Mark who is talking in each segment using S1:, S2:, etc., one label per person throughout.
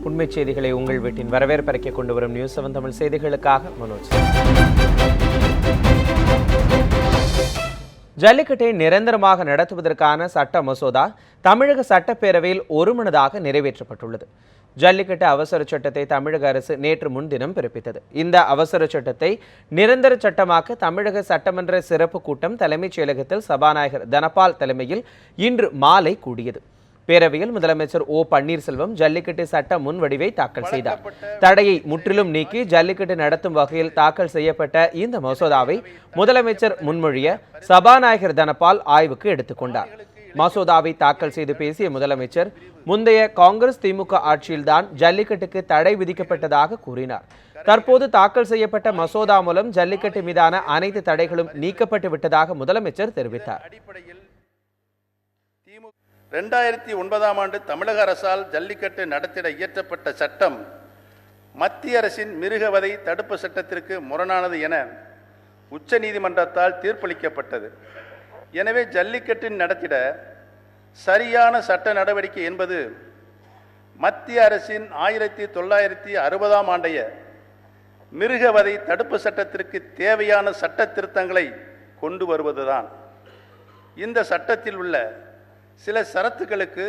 S1: உண்மை செய்திகளை உங்கள் வீட்டின் வரவேற்பறைக்க கொண்டு வரும் நியூஸ் 7 தமிழ் செய்திகளுக்காக மனோஜ். ஜல்லிக்கட்டை நிரந்தரமாக நடத்துவதற்கான சட்ட மசோதா தமிழக சட்டப்பேரவையில் ஒருமனதாக நிறைவேற்றப்பட்டுள்ளது. ஜல்லிக்கட்டு அவசர சட்டத்தை தமிழக அரசு நேற்று முன்தினம் பிறப்பித்தது. இந்த அவசர சட்டத்தை நிரந்தர சட்டமாக்க தமிழக சட்டமன்ற சிறப்பு கூட்டம் தலைமைச் செயலகத்தில் சபாநாயகர் தனபால் தலைமையில் இன்று மாலை கூடியது. பேரவையில் முதலமைச்சர் ஓ பன்னீர்செல்வம் ஜல்லிக்கட்டு சட்ட முன்வடிவை தாக்கல் செய்தார். தடையை முற்றிலும் நீக்கி ஜல்லிக்கட்டு நடத்தும் வகையில் தாக்கல் செய்யப்பட்ட இந்த மசோதாவை முதலமைச்சர் முன்மொழிய சபாநாயகர் தனபால் ஆய்வுக்கு எடுத்துக்கொண்டார். மசோதாவை தாக்கல் செய்து பேசிய முதலமைச்சர், முந்தைய காங்கிரஸ் திமுக ஆட்சியில்தான் ஜல்லிக்கட்டுக்கு தடை விதிக்கப்பட்டதாக கூறினார். தற்போது தாக்கல் செய்யப்பட்ட மசோதா மூலம் ஜல்லிக்கட்டு மீதான அனைத்து தடைகளும் நீக்கப்பட்டு விட்டதாக முதலமைச்சர் தெரிவித்தார்.
S2: 2009ஆம் ஆண்டு தமிழக அரசால் ஜல்லிக்கட்டு நடத்திட இயற்றப்பட்ட சட்டம் மத்திய அரசின் மிருகவதை தடுப்பு சட்டத்திற்கு முரணானது என உச்சநீதிமன்றத்தால் தீர்ப்பளிக்கப்பட்டது. எனவே ஜல்லிக்கட்டு நடத்திட சரியான சட்ட நடவடிக்கை என்பது மத்திய அரசின் 1960ஆம் ஆண்டைய மிருகவதை தடுப்பு சட்டத்திற்கு தேவையான சட்ட திருத்தங்களை கொண்டு வருவதுதான். இந்த சட்டத்தில் உள்ள சில சரத்துகளுக்கு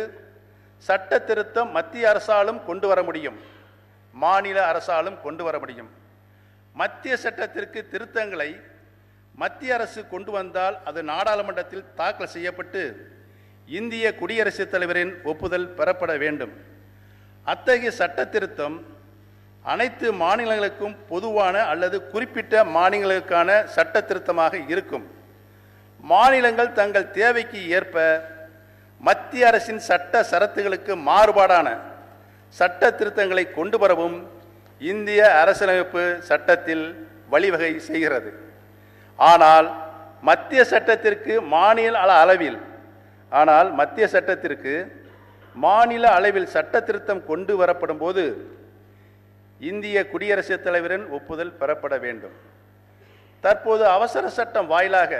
S2: சட்ட திருத்தம் மத்திய அரசாலும் கொண்டு வர முடியும், மாநில அரசாலும் கொண்டு வர முடியும். மத்திய சட்டத்திற்கு திருத்தங்களை மத்திய அரசு கொண்டு வந்தால் அது நாடாளுமன்றத்தில் தாக்கல் செய்யப்பட்டு இந்திய குடியரசுத் தலைவரின் ஒப்புதல் பெறப்பட வேண்டும். அத்தகைய சட்ட திருத்தம் அனைத்து மாநிலங்களுக்கும் பொதுவான அல்லது குறிப்பிட்ட மாநிலங்களுக்கான சட்ட திருத்தமாக இருக்கும். மாநிலங்கள் தங்கள் தேவைக்கு ஏற்ப மத்திய அரசின் சட்ட சரத்துகளுக்கு மாறுபாடான சட்ட திருத்தங்களை கொண்டு வரவும் இந்திய அரசியலமைப்பு சட்டத்தில் வழிவகை செய்கிறது. ஆனால் மத்திய சட்டத்திற்கு மாநில அளவில் சட்ட திருத்தம் கொண்டு வரப்படும் போது இந்திய குடியரசுத் தலைவரின் ஒப்புதல் பெறப்பட வேண்டும். தற்போது அவசர சட்டம் வாயிலாக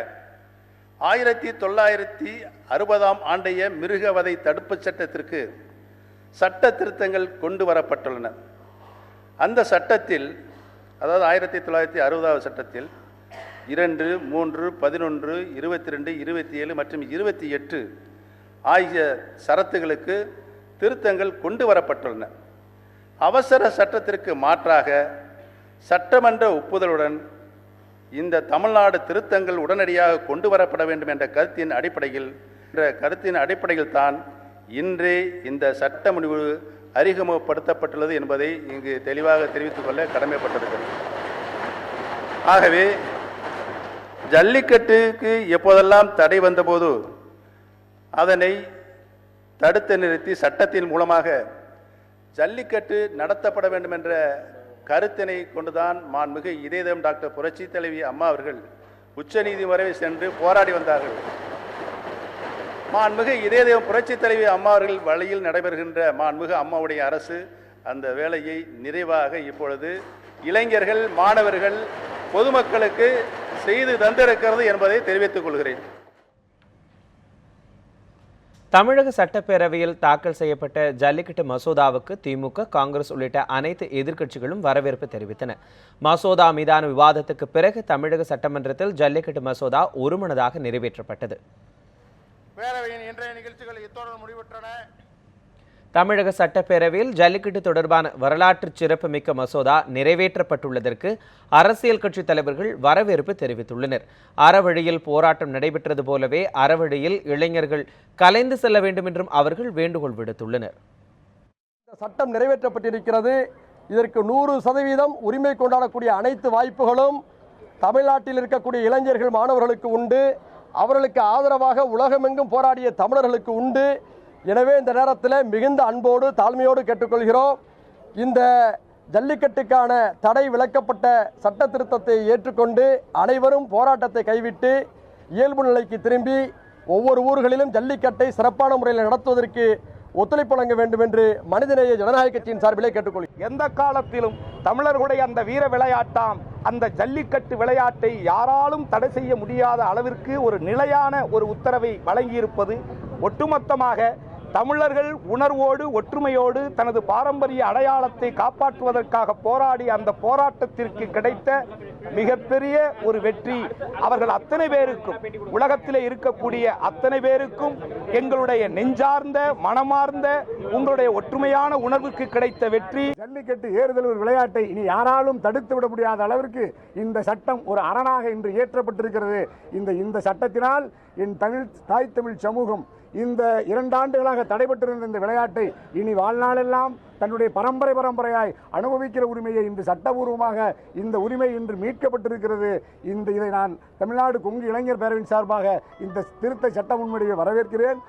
S2: 1960ஆம் ஆண்டைய மிருகவதை தடுப்பு சட்டத்திற்கு சட்ட திருத்தங்கள் கொண்டு வரப்பட்டுள்ளன. அந்த சட்டத்தில், அதாவது 1960 சட்டத்தில் 2, 3, 11, 22, 27 மற்றும் 28 ஆகிய சரத்துகளுக்கு திருத்தங்கள் கொண்டு வரப்பட்டுள்ளன. அவசர சட்டத்திற்கு மாற்றாக சட்டமன்ற ஒப்புதலுடன் இந்த தமிழ்நாடு திருத்தங்கள் உடனடியாக கொண்டு வரப்பட வேண்டும் என்ற கருத்தின் அடிப்படையில் தான் இன்றே இந்த சட்ட முடிவு அறிமுகப்படுத்தப்பட்டுள்ளது என்பதை இங்கு தெளிவாக தெரிவித்துக் கொள்ள கடமைப்பட்டிருக்கிறது. ஆகவே ஜல்லிக்கட்டுக்கு எப்போதெல்லாம் தடை வந்தபோது அதனை தடுத்து நிறுத்தி சட்டத்தின் மூலமாக ஜல்லிக்கட்டு நடத்தப்பட வேண்டும் என்ற கருத்தினை கொண்டுதான் மாண்புமிகு இதயம் டாக்டர் புரட்சி தலைவி அம்மா அவர்கள் உச்சநீதிமன்றம் வரை சென்று போராடி வந்தார்கள். மாண்புமிகு இதயம் புரட்சி தலைவி அம்மா அவர்கள் வழியில் நடைபெறுகின்ற மாண்புமிகு அம்மாவுடைய அரசு அந்த வேலையை நிறைவாக இப்பொழுது இளைஞர்கள், மாணவர்கள், பொதுமக்களுக்கு செய்து தந்திருக்கிறது என்பதை தெரிவித்துக் கொள்கிறேன்.
S1: தமிழக சட்டப்பேரவையில் தாக்கல் செய்யப்பட்ட ஜல்லிக்கட்டு மசோதாவுக்கு திமுக, காங்கிரஸ் உள்ளிட்ட அனைத்து எதிர்க்கட்சிகளும் வரவேற்பு தெரிவித்தன. மசோதா மீதான விவாதத்துக்கு பிறகு தமிழக சட்டமன்றத்தில் ஜல்லிக்கட்டு மசோதா ஒருமனதாக நிறைவேற்றப்பட்டது.
S2: பேரவையின் இன்றைய நிகழ்ச்சிகள் இத்துடன் முடிவுற்றன.
S1: தமிழக சட்டப்பேரவையில் ஜல்லிக்கட்டு தொடர்பான வரலாற்று சிறப்புமிக்க மசோதா நிறைவேற்றப்பட்டுள்ளதற்கு அரசியல் கட்சி தலைவர்கள் வரவேற்பு தெரிவித்துள்ளனர். அறவழியில் போராட்டம் நடைபெற்றது போலவே அறவழியில் இளைஞர்கள் கலைந்து செல்ல வேண்டும் என்றும் அவர்கள் வேண்டுகோள் விடுத்துள்ளனர்.
S3: சட்டம் நிறைவேற்றப்பட்டிருக்கிறது. இதற்கு 100% உரிமை கொண்டாடக்கூடிய அனைத்து வாய்ப்புகளும் தமிழ்நாட்டில் இருக்கக்கூடிய இளைஞர்கள், மாணவர்களுக்கு உண்டு. அவர்களுக்கு ஆதரவாக உலகமெங்கும் போராடிய தமிழர்களுக்கு உண்டு. எனவே இந்த நேரத்தில் மிகுந்த அன்போடு, தாழ்மையோடு கேட்டுக்கொள்கிறோம். இந்த ஜல்லிக்கட்டுக்கான தடை விலக்கப்பட்ட சட்ட திருத்தத்தை ஏற்றுக்கொண்டு அனைவரும் போராட்டத்தை கைவிட்டு இயல்பு நிலைக்கு திரும்பி ஒவ்வொரு ஊர்களிலும் ஜல்லிக்கட்டை சிறப்பான முறையில் நடத்துவதற்கு ஒத்துழைப்பு வழங்க வேண்டும் என்று மனிதநேய ஜனநாயக கட்சியின் சார்பிலே கேட்டுக்கொள்கிறேன்.
S4: எந்த காலத்திலும் தமிழர்களுடைய அந்த வீர விளையாட்டாம் அந்த ஜல்லிக்கட்டு விளையாட்டை யாராலும் தடை செய்ய முடியாத அளவிற்கு ஒரு நிலையான ஒரு உத்தரவை வழங்கியிருப்பது ஒட்டுமொத்தமாக தமிழர்கள் உணர்வோடு ஒற்றுமையோடு தனது பாரம்பரிய அடையாளத்தை காப்பாற்றுவதற்காக போராடிய அந்த போராட்டத்திற்கு கிடைத்த மிகப்பெரிய ஒரு வெற்றி. அவர்கள் அத்தனை பேருக்கும், உலகத்திலே இருக்கக்கூடிய அத்தனை பேருக்கும் எங்களுடைய நெஞ்சார்ந்த மனமார்ந்த உங்களுடைய ஒற்றுமையான உணர்வுக்கு கிடைத்த வெற்றி.
S5: ஜல்லிக்கட்டு ஏறுதல் ஒரு விளையாட்டை இனி யாராலும் தடுத்து விட முடியாத அளவிற்கு இந்த சட்டம் ஒரு அரணாக இன்று இயற்றப்பட்டிருக்கிறது. இந்த சட்டத்தினால் என் தாய் தமிழ் சமூகம் இந்த 2 ஆண்டுகளாக தடைபட்டிருந்த இந்த விளையாட்டை இனி வாழ்நாளெல்லாம் தன்னுடைய பரம்பரையாய் அனுபவிக்கிற உரிமையை இன்று சட்டபூர்வமாக இந்த உரிமை இன்று மீட்கப்பட்டிருக்கிறது. இதை நான் தமிழ்நாடு கொங்கு இளைஞர் பேரவையின் சார்பாக இந்த திருத்த சட்ட முன்வடிவை வரவேற்கிறேன்.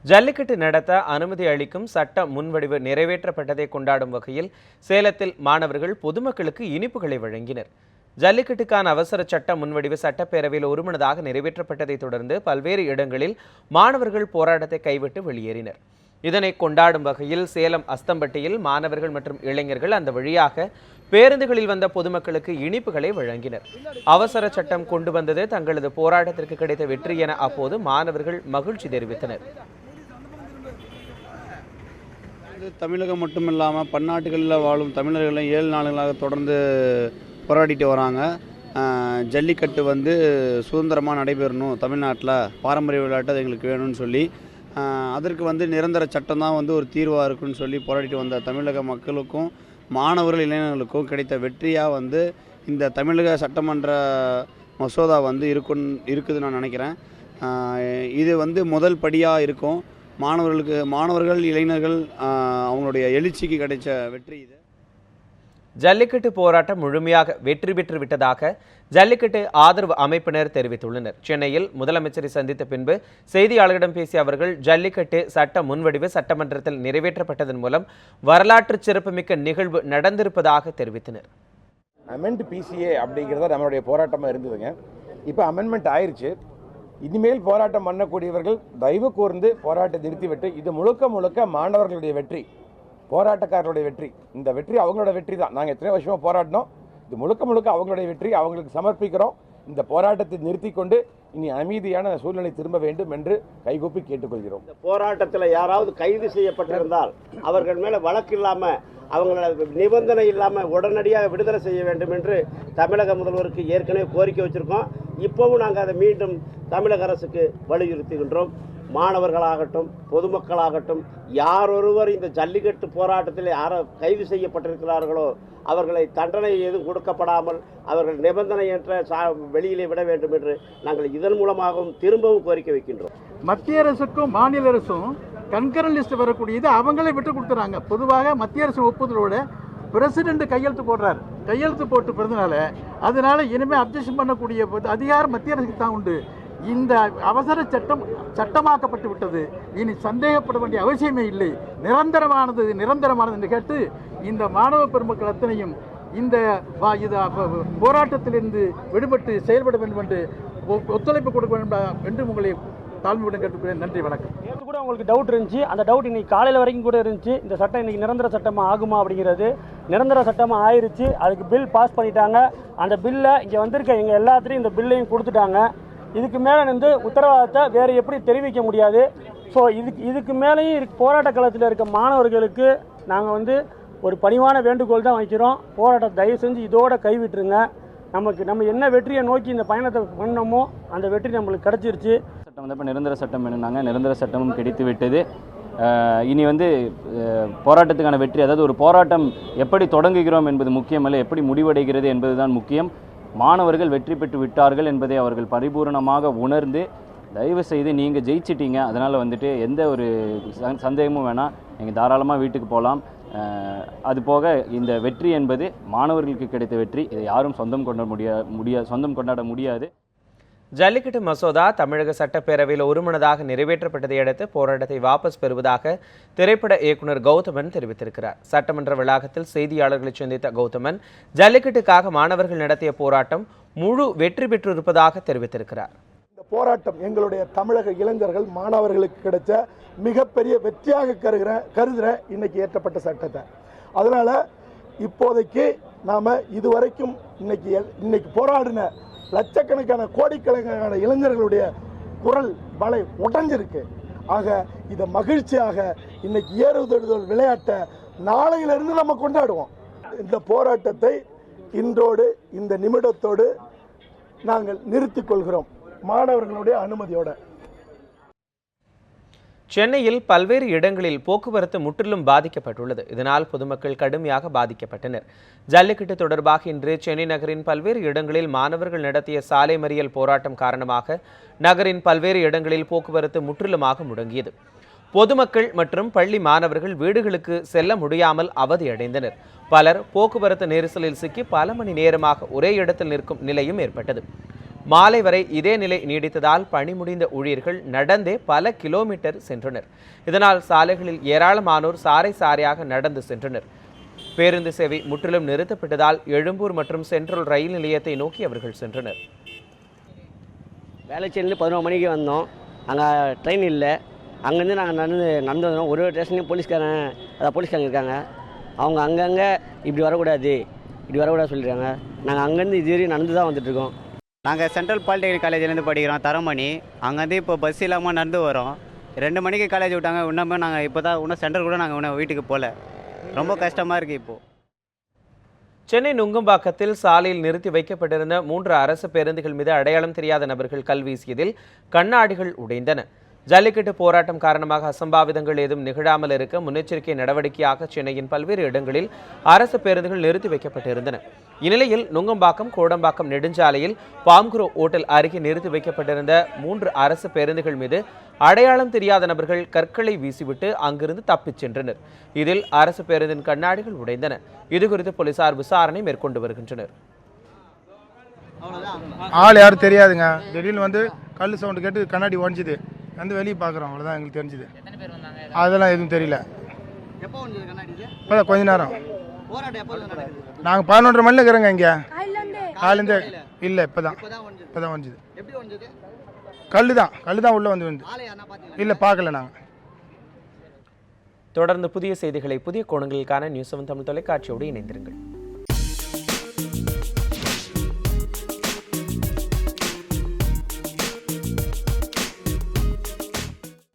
S1: ஜல்லிக்கட்டு நடத்த அனுமதி அளிக்கும் சட்ட முன்வடிவு நிறைவேற்றப்பட்டதை கொண்டாடும் வகையில் சேலத்தில் மாணவர்கள் பொதுமக்களுக்கு இனிப்புகளை வழங்கினர். ஜல்லிக்கட்டுக்கான அவசர சட்ட முன்வடிவு சட்டப்பேரவையில் ஒருமனதாக நிறைவேற்றப்பட்டதை தொடர்ந்து பல்வேறு இடங்களில் மாணவர்கள் போராட்டத்தை கைவிட்டு வெளியேறினர். இதனை கொண்டாடும் வகையில் சேலம் அஸ்தம்பட்டியில் மாணவர்கள் மற்றும் இளைஞர்கள் அந்த வழியாக பேருந்துகளில் வந்த பொதுமக்களுக்கு இனிப்புகளை வழங்கினர். அவசர சட்டம் கொண்டு வந்தது தங்களது போராட்டத்திற்கு கிடைத்த வெற்றி என அப்போது மாணவர்கள் மகிழ்ச்சி தெரிவித்தனர்.
S6: தமிழகம் மட்டுமில்லாமல் பன்னாட்டுகளில் வாழும் தமிழர்களை 7 நாடுகளாக தொடர்ந்து போராடிட்டு வராங்க. ஜல்லிக்கட்டு சுதந்திரமாக நடைபெறணும், தமிழ்நாட்டில் பாரம்பரிய விளையாட்டு அது எங்களுக்கு வேணும்னு சொல்லி அதற்கு நிரந்தர சட்டம் தான் ஒரு தீர்வாக இருக்குன்னு சொல்லி போராடிட்டு வந்த தமிழக மக்களுக்கும் மாணவர்கள் இளைஞர்களுக்கும் கிடைத்த வெற்றியாக இந்த தமிழக சட்டமன்ற மசோதா இருக்குதுன்னு நான் நினைக்கிறேன். இது முதல் படியாக இருக்கும். மாணவர்கள் இளைஞர்கள் அவங்களுடைய எழுச்சிக்கு கிடைச்ச வெற்றி இது.
S1: ஜல்லிக்கட்டு போராட்டம் முழுமையாக வெற்றி பெற்று விட்டதாக ஜல்லிக்கட்டு ஆதரவு அமைப்பினர் தெரிவித்துள்ளனர். சென்னையில் முதலமைச்சரை சந்தித்த பின்பு செய்தியாளர்களிடம் பேசிய அவர்கள் ஜல்லிக்கட்டு சட்ட முன்வடிவு சட்டமன்றத்தில் நிறைவேற்றப்பட்டதன் மூலம் வரலாற்று சிறப்புமிக்க நிகழ்வு நடந்திருப்பதாக தெரிவித்தனர்.
S7: அமெண்ட் பிசிஏ அப்படிங்கிறத நம்மளுடைய போராட்டமாக இருந்ததுங்க. இப்போ அமெண்ட்மெண்ட் ஆயிடுச்சு. இனிமேல் போராட்டம் பண்ணக்கூடியவர்கள் தயவு கூர்ந்து போராட்டத்தை நிறுத்திவிட்டு, இது முழுக்க மாணவர்களுடைய வெற்றி, போராட்டக்காரர்களுடைய வெற்றி. இந்த வெற்றி அவங்களோட வெற்றி தான். நாங்கள் எத்தனை வருஷமா போராடினோம். இது முழுக்க அவங்களுடைய வெற்றி. அவங்களுக்கு சமர்ப்பிக்கிறோம். இந்த போராட்டத்தை நிறுத்தி கொண்டு இனி அமைதியான சூழ்நிலை திரும்ப வேண்டும் என்று கைகூப்பி கேட்டுக்கொள்கிறோம்.
S8: இந்த போராட்டத்தில் யாராவது கைது செய்யப்பட்டிருந்தால் அவர்கள் மேல வழக்கு இல்லாம, அவங்கள நிபந்தனை இல்லாம உடனடியாக விடுதலை செய்ய வேண்டும் என்று தமிழக முதல்வருக்கு ஏற்கனவே கோரிக்கை வச்சிருக்கோம். இப்பவும் நாங்கள் அதை மீண்டும் தமிழக அரசுக்கு வலியுறுத்துகின்றோம். மாணவர்களாகட்டும் பொதுமக்களாகட்டும் யாரொருவர் இந்த ஜல்லிக்கட்டு போராட்டத்தில் கைது செய்யப்பட்டிருக்கிறார்களோ அவர்களை தண்டனை எதுவும் கொடுக்கப்படாமல் அவர்கள் நிபந்தனையற்ற வெளியிலே விட வேண்டும் என்று நாங்கள் இதன் மூலமாகவும் திரும்பவும் கோரிக்கை வைக்கின்றோம்.
S9: மத்திய அரசுக்கும் மாநில அரசும் கன்கரண்ட் லிஸ்ட் வரக்கூடியது அவங்களே விட்டு கொடுத்துறாங்க. பொதுவாக மத்திய அரசு ஒப்புதலோட பிரசிடென்ட் கையெழுத்து போடுறாரு. கையெழுத்து போட்டு பிறந்தனால அதனால இனிமேல் அப்ஜெக்ஷன் பண்ணக்கூடிய அதிகாரம் மத்திய அரசுக்கு தான் உண்டு. இந்த அவசர சட்டம் சட்டமாக்கப்பட்டு விட்டது. இனி சந்தேகப்பட வேண்டிய அவசியமே இல்லை. நிரந்தரமானது என்று கேட்டு இந்த மாணவ பெருமக்கள் அத்தனையும் இந்த போராட்டத்திலிருந்து விடுபட்டு செயல்பட வேண்டும் என்று ஒத்துழைப்பு கொடுக்க வேண்டும் என்று உங்களை தாழ்மையுடன் கேட்டுக்கிறேன். நன்றி, வணக்கம்.
S10: நேற்று கூட உங்களுக்கு டவுட் இருந்துச்சு. அந்த டவுட் இன்னைக்கு காலையில் வரைக்கும் கூட இருந்துச்சு. இந்த சட்டம் இன்னைக்கு நிரந்தர சட்டமாக ஆகுமா அப்படிங்கிறது. நிரந்தர சட்டமாக ஆயிருச்சு. அதுக்கு பில் பாஸ் பண்ணிட்டாங்க. அந்த பில்லை இங்கே வந்திருக்க எங்கள் எல்லாத்துலேயும் இந்த பில்லையும் கொடுத்துட்டாங்க. இதுக்கு மேலே உத்தரவாதத்தை வேறு எப்படி தெரிவிக்க முடியாது. ஸோ இதுக்கு மேலேயும் போராட்ட களத்தில் இருக்க மாணவர்களுக்கு நாங்கள் ஒரு பணிவான வேண்டுகோள் தான் வைக்கிறோம். போராட்டத்தை தயவு செஞ்சு இதோட கைவிட்டுருங்க. நம்ம என்ன வெற்றியை நோக்கி இந்த பயணத்தை பண்ணோமோ அந்த வெற்றி நம்மளுக்கு கிடைச்சிருச்சு.
S11: சட்டம் இப்போ நிரந்தர சட்டம் வேணும்னாங்க. நிரந்தர சட்டமும் கிடைத்து விட்டது. இனி போராட்டத்துக்கான வெற்றி, அதாவது ஒரு போராட்டம் எப்படி தொடங்குகிறோம் என்பது முக்கியமல்ல, எப்படி முடிவடைகிறது என்பதுதான் முக்கியம். மாணவர்கள் வெற்றி பெற்று விட்டார்கள் என்பதை அவர்கள் பரிபூர்ணமாக உணர்ந்து தயவு செய்து நீங்கள் ஜெயிச்சிட்டீங்க, அதனால் எந்த ஒரு சந்தேகமும் வேணாம், நீங்கள் தாராளமாக வீட்டுக்கு போகலாம். அதுபோக இந்த வெற்றி என்பது மாணவர்களுக்கு கிடைத்த வெற்றி. இதை யாரும் சொந்தம் கொண்டாட முடியாது.
S1: ஜல்லிக்கட்டு மசோதா தமிழக சட்டப்பேரவையில் ஒருமனதாக நிறைவேற்றப்பட்டதை அடுத்து போராட்டத்தை வாபஸ் பெறுவதாக திரைப்பட இயக்குனர் கௌதமன் தெரிவித்திருக்கிறார். சட்டமன்ற வளாகத்தில் செய்தியாளர்களை சந்தித்த கௌதமன் ஜல்லிக்கட்டுக்காக மாணவர்கள் நடத்திய போராட்டம் முழு வெற்றி பெற்றிருப்பதாக தெரிவித்திருக்கிறார்.
S5: இந்த போராட்டம் எங்களுடைய தமிழக இளைஞர்கள் மாணவர்களுக்கு கிடைச்ச மிகப்பெரிய வெற்றியாக கருதுகிற இன்னைக்கு ஏற்றப்பட்ட சட்டத்தை. அதனால இப்போதைக்கு நாம இதுவரைக்கும் இன்னைக்கு போராடின லட்சக்கணக்கான கோடிக்கணக்கான இளைஞர்களுடைய குரல் வலை உடைஞ்சிருக்கு. ஆக இதை மகிழ்ச்சியாக இன்னைக்கு ஏறுதழுதல் விளையாட்டை நாளையிலிருந்து நம்ம கொண்டாடுவோம். இந்த போராட்டத்தை இன்றோடு இந்த நிமிடத்தோடு நாங்கள் நிறுத்திக் கொள்கிறோம் மாணவர்களுடைய அனுமதியோட.
S1: சென்னையில் பல்வேறு இடங்களில் போக்குவரத்து முற்றிலும் பாதிக்கப்பட்டுள்ளது. இதனால் பொதுமக்கள் கடுமையாக பாதிக்கப்பட்டனர். ஜல்லிக்கட்டு தொடர்பாக இன்று சென்னை நகரின் பல்வேறு இடங்களில் மாணவர்கள் நடத்திய சாலை மறியல் போராட்டம் காரணமாக நகரின் பல்வேறு இடங்களில் போக்குவரத்து முற்றிலுமாக முடங்கியது. பொதுமக்கள் மற்றும் பள்ளி மாணவர்கள் வீடுகளுக்கு செல்ல முடியாமல் அவதியடைந்தனர். பலர் போக்குவரத்து நெரிசலில் சிக்கி பல மணி நேரமாக ஒரே இடத்தில் நிற்கும் நிலையும் ஏற்பட்டது. மாலை வரை இதே நிலை நீடித்ததால் பணி முடிந்த ஊழியர்கள் நடந்தே பல கிலோமீட்டர் சென்றனர். இதனால் சாலைகளில் ஏராளமானோர் சாறை சாறையாக நடந்து சென்றனர். பேருந்து சேவை முற்றிலும் நிறுத்தப்பட்டதால் எழும்பூர் மற்றும் சென்ட்ரல் ரயில் நிலையத்தை நோக்கி அவர்கள் சென்றனர்.
S10: வேளச்சேரியில 11 மணிக்கு வந்தோம். அங்கே ட்ரெயின் இல்லை. அங்கேருந்து நாங்கள் நடந்து வந்தோம். ஒரு ஸ்டேஷன்லையும் போலீஸ்காரங்க இருக்காங்க. அவங்க அங்கங்கே இப்படி வரக்கூடாது சொல்லியிருக்காங்க. நாங்கள் அங்கேருந்து இதுவரையும் நடந்து தான் வந்துட்டுருக்கோம்.
S12: நாங்கள் சென்ட்ரல் பாலிடெக்னிக் காலேஜ்லேருந்து படிக்கிறோம், தரமணி. அங்கேருந்து இப்போ பஸ் இல்லாமல் நடந்து வரோம். 2 மணிக்கு காலேஜ் விட்டாங்க. இன்னுமே நாங்கள் இப்போ தான் இன்னும் சென்டர் கூட நாங்கள் இன்னும் வீட்டுக்கு போகல. ரொம்ப கஷ்டமாக இருக்குது இப்போது.
S1: சென்னை நுங்கம்பாக்கத்தில் சாலையில் நிறுத்தி வைக்கப்பட்டிருந்த 3 அரசு பேருந்துகள் மீது அடையாளம் தெரியாத நபர்கள் கல் வீசியதில் கண்ணாடிகள் உடைந்தன. ஜல்லிக்கட்டு போராட்டம் காரணமாக அசம்பாவிதங்கள் ஏதும் நிகழாமல் இருக்க முன்னெச்சரிக்கை நடவடிக்கையாக சென்னையின் பல்வேறு இடங்களில் அரசு பேருந்துகள் நிறுத்தி வைக்கப்பட்டிருந்தன. இந்நிலையில் நுங்கம்பாக்கம் கோடம்பாக்கம் நெடுஞ்சாலையில் பாம்குரோ ஓட்டல் அருகே நிறுத்தி வைக்கப்பட்டிருந்த 3 அரசு பேருந்துகள் மீது அடையாளம் தெரியாத நபர்கள் கற்களை வீசிவிட்டு அங்கிருந்து தப்பிச் சென்றனர். இதில் அரசு பேருந்தின் கண்ணாடிகள் உடைந்தன. இதுகுறித்து போலீசார் விசாரணை மேற்கொண்டு வருகின்றனர்.
S13: ஆள் யாரும் தெரியாதுங்க. திடீர்னு வந்து கல் சவுண்டு கேட்டு கண்ணாடி உடஞ்சிது. வந்து வெளியே பார்க்குறோம், அவ்வளோதான் எங்களுக்கு தெரிஞ்சுது. அதெல்லாம் எதுவும் தெரியல. இப்போதான் கொஞ்ச நேரம். நாங்கள் 11:30 மணியில் இருக்கிறோங்க. இங்கே காலேருந்து இல்லை, இப்போதான் உடஞ்சிது. கல் தான் உள்ளே வந்து இல்லை, பார்க்கல நாங்கள்.
S1: தொடர்ந்து புதிய செய்திகளை புதிய கோணங்களில் காண நியூஸ் 7 தமிழ் தொலைக்காட்சியோடு இணைந்திருங்கள்.